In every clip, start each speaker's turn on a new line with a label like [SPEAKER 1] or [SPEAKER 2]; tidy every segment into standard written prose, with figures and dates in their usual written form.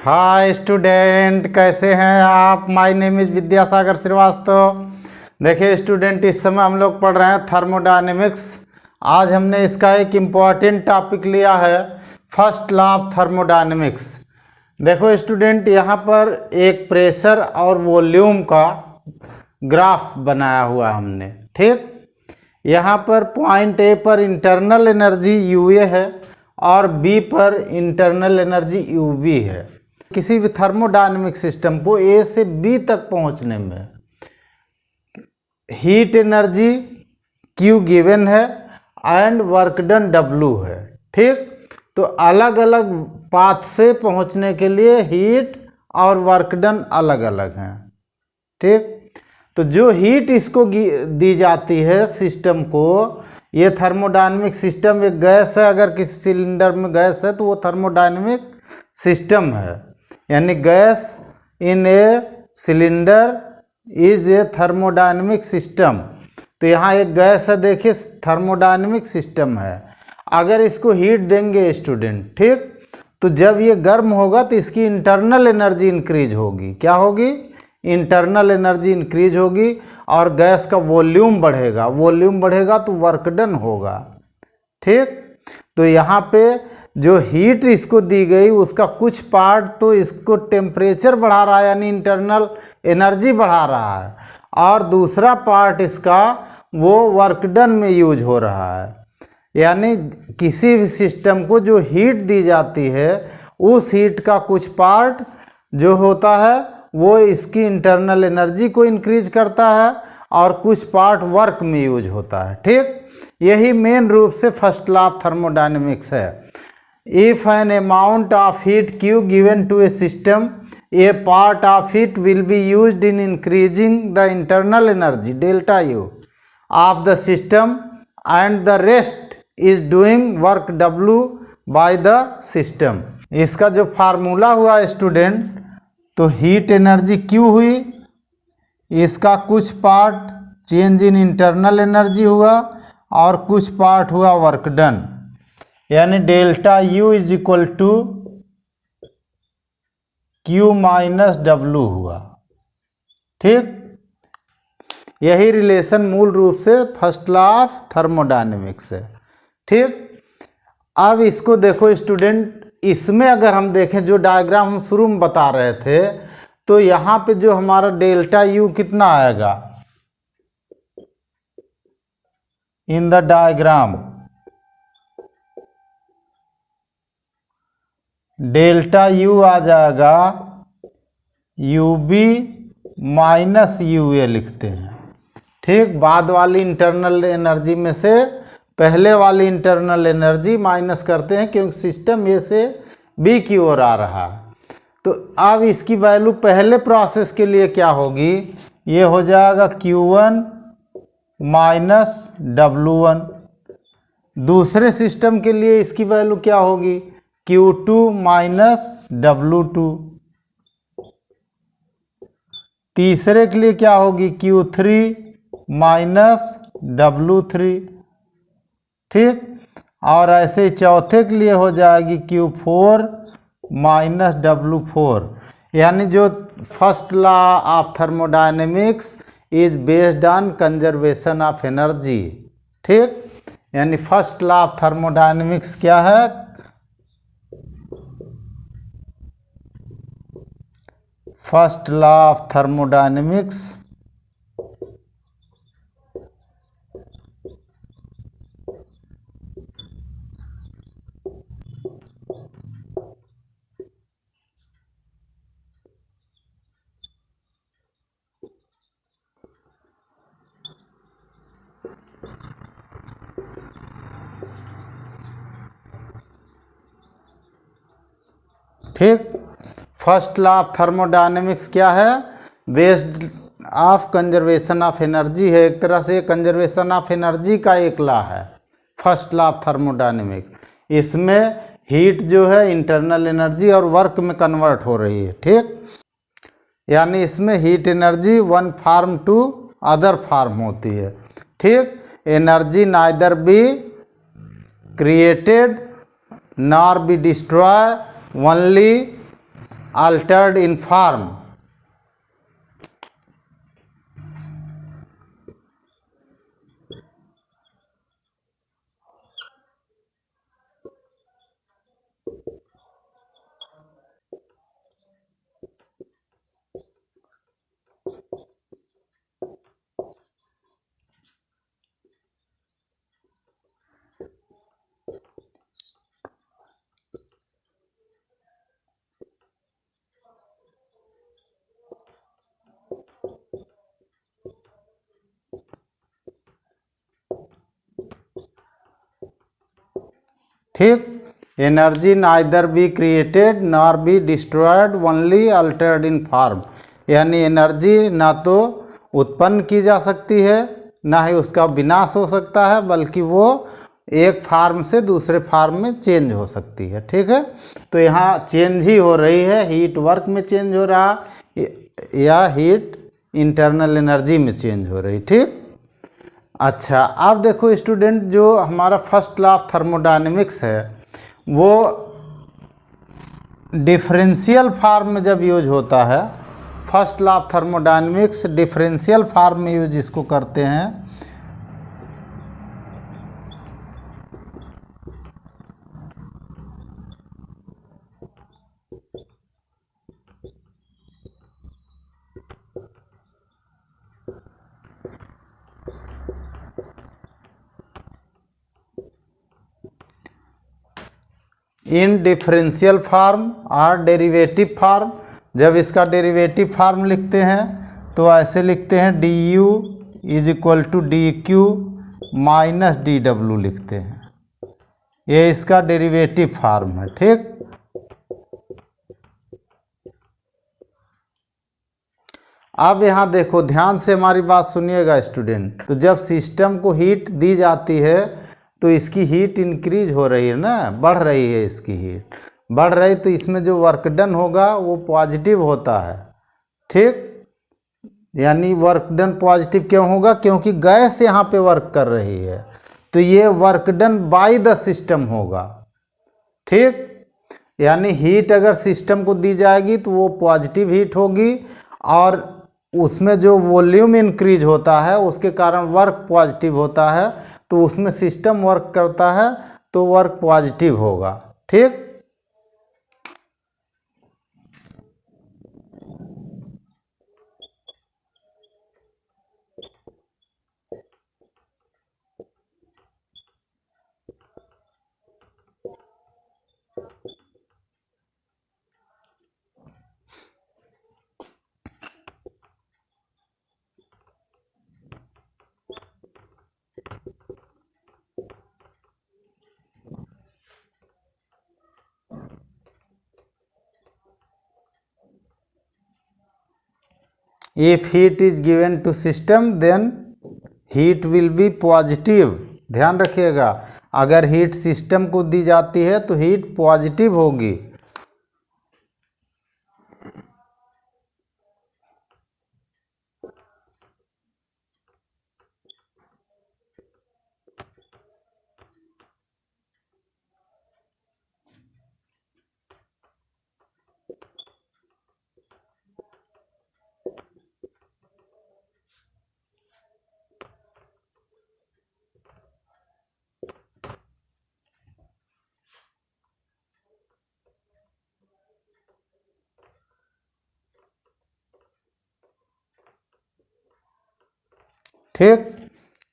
[SPEAKER 1] Hi student, कैसे हैं आप। My name is Vidyasagar Shrivastava. देखिए स्टूडेंट, इस समय हम लोग पढ़ रहे हैं थर्मोडायनेमिक्स। आज हमने इसका एक इम्पॉर्टेंट टॉपिक लिया है, फर्स्ट लॉ ऑफ थर्मोडायनेमिक्स। देखो स्टूडेंट, यहाँ पर एक प्रेशर और वॉल्यूम का ग्राफ बनाया हुआ है हमने। ठीक, यहाँ पर पॉइंट ए पर इंटरनल एनर्जी यूए है और बी पर इंटरनल एनर्जी यूबी है। किसी भी थर्मोडायनेमिक सिस्टम को ए से बी तक पहुंचने में हीट एनर्जी क्यू गिवन है एंड वर्क डन डब्लू है। ठीक, तो अलग अलग पाथ से पहुंचने के लिए हीट और वर्क डन अलग अलग हैं। ठीक, तो जो हीट इसको दी जाती है सिस्टम को, ये थर्मोडायनेमिक सिस्टम एक गैस है। अगर किसी सिलेंडर में गैस है तो वो थर्मोडायनेमिक सिस्टम है, यानी gas in a cylinder is a thermodynamic system. तो यहाँ एक गैस है, देखिए थर्मोडायनेमिक सिस्टम है। अगर इसको हीट देंगे स्टूडेंट, ठीक, तो जब ये गर्म होगा तो इसकी इंटरनल एनर्जी इंक्रीज होगी। क्या होगी? इंटरनल एनर्जी इंक्रीज होगी और गैस का वॉल्यूम बढ़ेगा। वॉल्यूम बढ़ेगा तो वर्क डन होगा। ठीक, तो यहाँ पे जो हीट इसको दी गई उसका कुछ पार्ट तो इसको टेम्परेचर बढ़ा रहा है, यानी इंटरनल एनर्जी बढ़ा रहा है, और दूसरा पार्ट इसका वो वर्क डन में यूज हो रहा है। यानी किसी भी सिस्टम को जो हीट दी जाती है उस हीट का कुछ पार्ट जो होता है वो इसकी इंटरनल एनर्जी को इंक्रीज करता है और कुछ पार्ट वर्क में यूज होता है। ठीक, यही मेन रूप से फर्स्ट लॉ ऑफ थर्मोडायनेमिक्स है। If an amount of heat Q given to a system, a part of it will be used in increasing the internal energy delta U of the system and the rest is doing work W by the system. इसका जो formula हुआ student, तो heat energy Q हुई, इसका कुछ part change in internal energy हुआ और कुछ पार्ट हुआ वर्क डन, यानी delta U is equal to Q minus W हुआ। ठीक, यही रिलेशन मूल रूप से फर्स्ट लॉ ऑफ थर्मोडायनेमिक्स है। ठीक, अब इसको देखो स्टूडेंट, इसमें अगर हम देखें जो डायग्राम हम शुरू में बता रहे थे, तो यहाँ पे जो हमारा डेल्टा यू कितना आएगा in the diagram, delta U आ जाएगा U B minus U A लिखते हैं। ठीक, बाद वाली इंटरनल एनर्जी में से पहले वाली इंटरनल एनर्जी माइनस करते हैं क्योंकि सिस्टम ए से बी की ओर आ रहा है। तो अब इसकी वैल्यू पहले प्रोसेस के लिए क्या होगी? ये हो जाएगा Q1 माइनस W1। दूसरे सिस्टम के लिए इसकी वैल्यू क्या होगी? Q2 minus W2। तीसरे के लिए क्या होगी? Q3 minus W3। ठीक, और ऐसे चौथे के लिए हो जाएगी Q4 माइनस W4। यानी जो first law of thermodynamics is based on conservation of energy. ठीक, यानी फर्स्ट लॉ ऑफ थर्मोडायनेमिक्स क्या है? फर्स्ट लॉ ऑफ थर्मोडायनेमिक्स ठीक, फर्स्ट लॉ ऑफ थर्मोडायनेमिक्स क्या है? Based of conservation of energy है। एक तरह से कंजर्वेशन ऑफ एनर्जी का एक लॉ है फर्स्ट लॉ ऑफ थर्मोडायनेमिक्स। इसमें हीट जो है इंटरनल एनर्जी और वर्क में कन्वर्ट हो रही है। ठीक, यानी इसमें heat energy one form to other form होती है। ठीक, energy neither be created nor be destroy, only altered in form. ठीक, energy neither be created nor be destroyed only altered in form, यानी एनर्जी ना तो उत्पन्न की जा सकती है ना ही उसका विनाश हो सकता है, बल्कि वो एक फार्म से दूसरे फार्म में चेंज हो सकती है। ठीक है, तो यहाँ चेंज ही हो रही है, हीट वर्क में चेंज हो रहा या हीट इंटरनल एनर्जी में चेंज हो रही। ठीक, अच्छा अब देखो स्टूडेंट, जो हमारा फर्स्ट लॉ ऑफ थर्मोडायनेमिक्स है वो डिफरेंशियल फॉर्म में जब यूज होता है, first law of thermodynamics differential form में यूज इसको करते हैं। इन डिफरेंशियल फार्म और डेरिवेटिव फार्म, जब इसका डेरिवेटिव फार्म लिखते हैं तो ऐसे लिखते हैं d U is equal to d Q minus d W लिखते हैं, ये इसका डेरिवेटिव फार्म है। ठीक, अब यहाँ देखो ध्यान से हमारी बात सुनिएगा स्टूडेंट, तो जब सिस्टम को हीट दी जाती है तो इसकी हीट इंक्रीज हो रही है ना, बढ़ रही है, इसकी हीट बढ़ रही, तो इसमें जो वर्क डन होगा वो पॉजिटिव होता है। ठीक, यानी वर्क डन पॉजिटिव क्यों होगा, क्योंकि गैस यहाँ पे वर्क कर रही है, तो ये work done by the system होगा। ठीक, यानी हीट अगर सिस्टम को दी जाएगी तो वो पॉजिटिव हीट होगी, और उसमें जो वॉल्यूम इंक्रीज होता है उसके कारण वर्क पॉजिटिव होता है, तो उसमें सिस्टम वर्क करता है तो वर्क पॉजिटिव होगा। ठीक, if heat is given to system then heat will be positive. ध्यान रखिएगा, अगर हीट सिस्टम को दी जाती है तो हीट पॉजिटिव होगी। ठीक,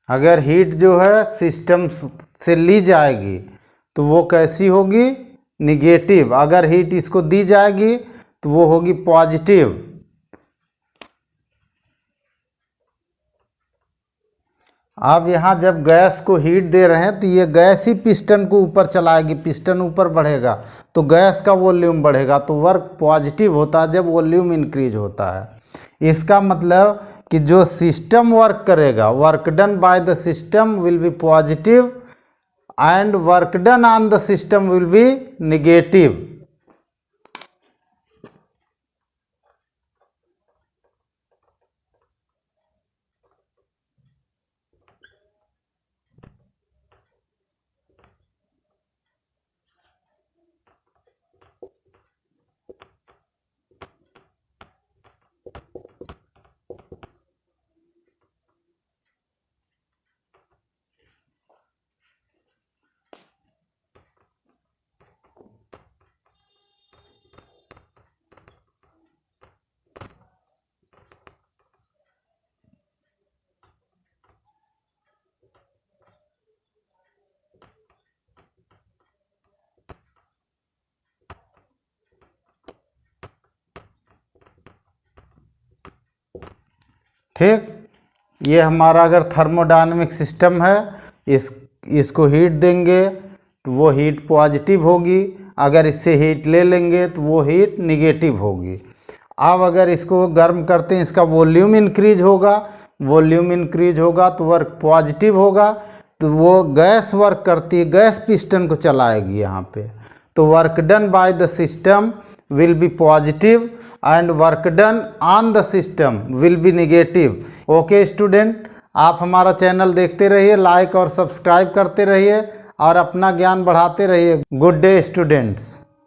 [SPEAKER 1] अगर हीट जो है सिस्टम से ली जाएगी तो वो कैसी होगी, निगेटिव। अगर हीट इसको दी जाएगी तो वो होगी पॉजिटिव। अब यहाँ जब गैस को हीट दे रहे हैं तो ये गैस ही पिस्टन को ऊपर चलाएगी, पिस्टन ऊपर बढ़ेगा तो गैस का वॉल्यूम बढ़ेगा, तो वर्क पॉजिटिव होता है जब वॉल्यूम इंक्रीज होता है। इसका मतलब कि जो सिस्टम वर्क करेगा, work done by the system will be positive and work done on the system will be negative. ठीक, ये हमारा अगर थर्मोडायनेमिक सिस्टम है, इसको हीट देंगे तो वो हीट पॉजिटिव होगी, अगर इससे हीट ले लेंगे तो वो हीट निगेटिव होगी। अब अगर इसको गर्म करते हैं, इसका वॉल्यूम इंक्रीज होगा, वॉल्यूम इंक्रीज होगा तो वर्क पॉजिटिव होगा, तो वो गैस वर्क करती है, गैस पिस्टन को चलाएगी यहाँ पे। तो work done by the system will be positive and work done on the system will be negative. Okay student, आप हमारा चैनल देखते रहिए, लाइक और सब्सक्राइब करते रहिए और अपना ज्ञान बढ़ाते रहिए। Good day students.